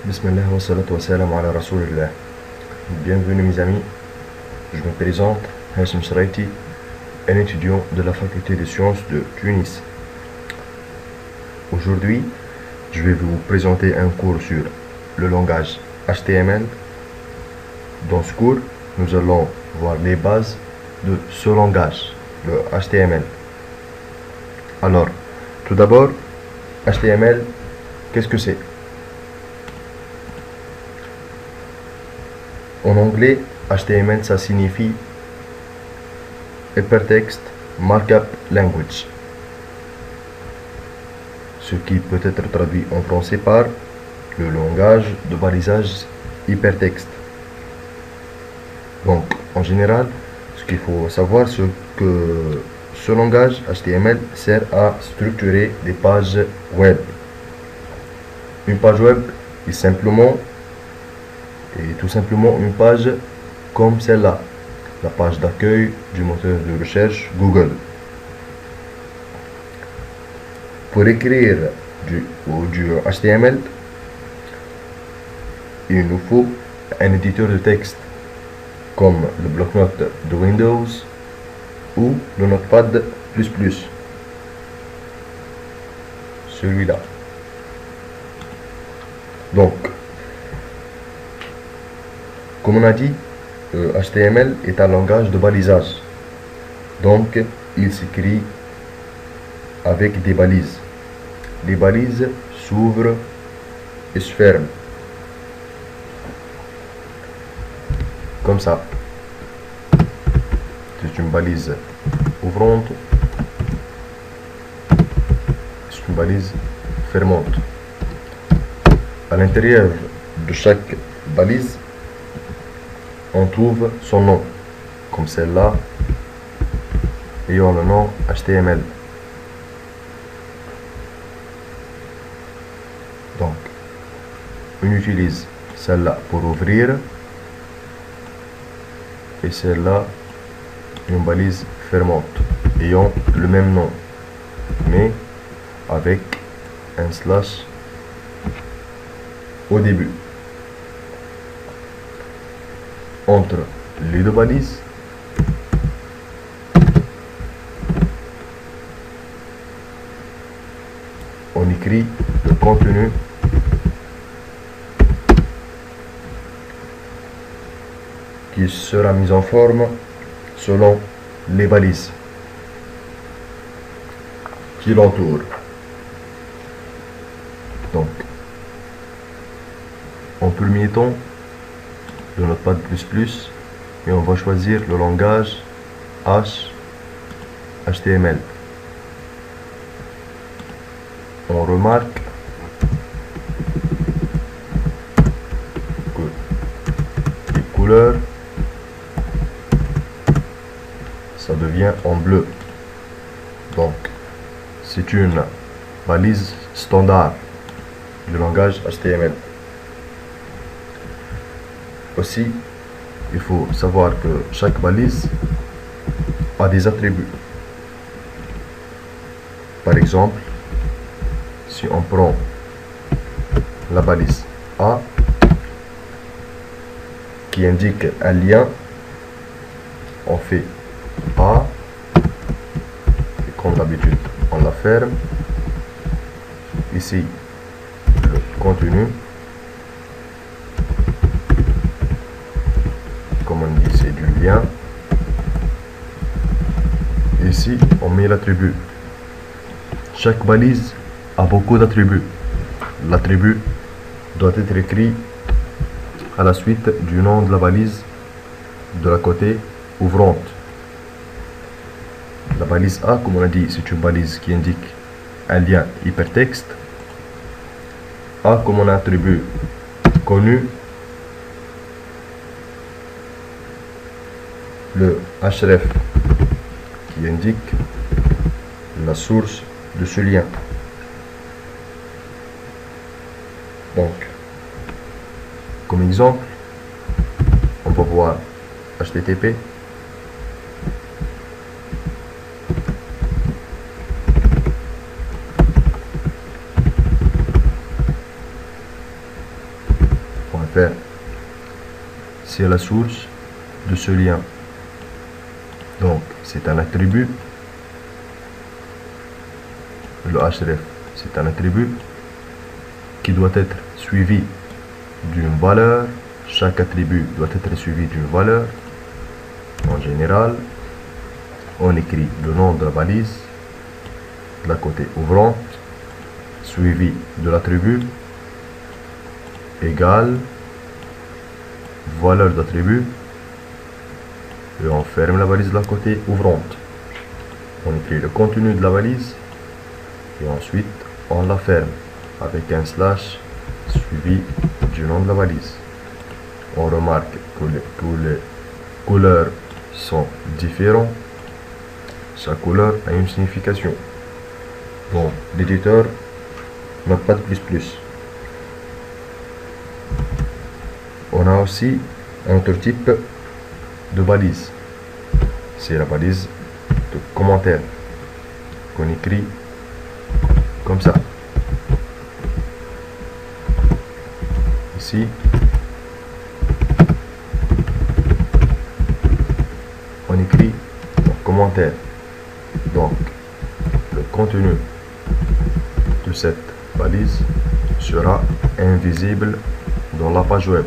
Bismillah wa salatu wa salam ala rasulillah. Bienvenue mes amis, je me présente, Hassim Sraiti, un étudiant de la faculté des sciences de Tunis. Aujourd'hui, je vais vous présenter un cours sur le langage HTML. Dans ce cours, nous allons voir les bases de ce langage, le HTML. Alors, tout d'abord, HTML, qu'est-ce que c'est? En anglais, HTML, ça signifie Hypertext Markup Language, ce qui peut être traduit en français par le langage de balisage hypertexte. Donc, en général, ce qu'il faut savoir, c'est que ce langage HTML sert à structurer des pages web. Une page web est tout simplement une page comme celle-là, la page d'accueil du moteur de recherche Google. Pour écrire du HTML, il nous faut un éditeur de texte comme le bloc-notes de Windows ou le Notepad++, celui-là. Donc, comme on a dit, HTML est un langage de balisage. Donc, il s'écrit avec des balises. Les balises s'ouvrent et se ferment. Comme ça. C'est une balise ouvrante. C'est une balise fermante. À l'intérieur de chaque balise, on trouve son nom, comme celle-là, ayant le nom HTML. Donc, on utilise celle-là pour ouvrir, et celle-là, une balise fermante, ayant le même nom, mais avec un slash au début. Entre les deux balises, on écrit le contenu qui sera mis en forme selon les balises qui l'entourent. Donc, en premier temps, le Notepad++, et on va choisir le langage HTML. On remarque que les couleurs, ça devient en bleu. Donc, c'est une balise standard du langage HTML. Aussi, il faut savoir que chaque balise a des attributs. Par exemple, si on prend la balise A qui indique un lien, on fait A, et comme d'habitude, on la ferme. Ici, le contenu. Comme on dit, c'est du lien. Ici, on met l'attribut. Chaque balise a beaucoup d'attributs. L'attribut doit être écrit à la suite du nom de la balise de la côté ouvrante. La balise A, comme on a dit, c'est une balise qui indique un lien hypertexte. A comme un attribut connu. Le href qui indique la source de ce lien. Donc, comme exemple, on peut voir HTTP, fr, c'est la source de ce lien. Donc, c'est un attribut. Le href, c'est un attribut qui doit être suivi d'une valeur. Chaque attribut doit être suivi d'une valeur. En général, on écrit le nom de la valise de la côté ouvrante, suivi de l'attribut, égale valeur d'attribut, et on ferme la valise de la côté ouvrante. On écrit le contenu de la valise et ensuite on la ferme avec un slash suivi du nom de la valise. On remarque que les couleurs sont différentes. Chaque couleur a une signification. Bon, l'éditeur n'a pas de plus. On a aussi un autre type de balise. C'est la balise de commentaire qu'on écrit comme ça. Ici, on écrit un commentaire. Donc, le contenu de cette balise sera invisible dans la page web.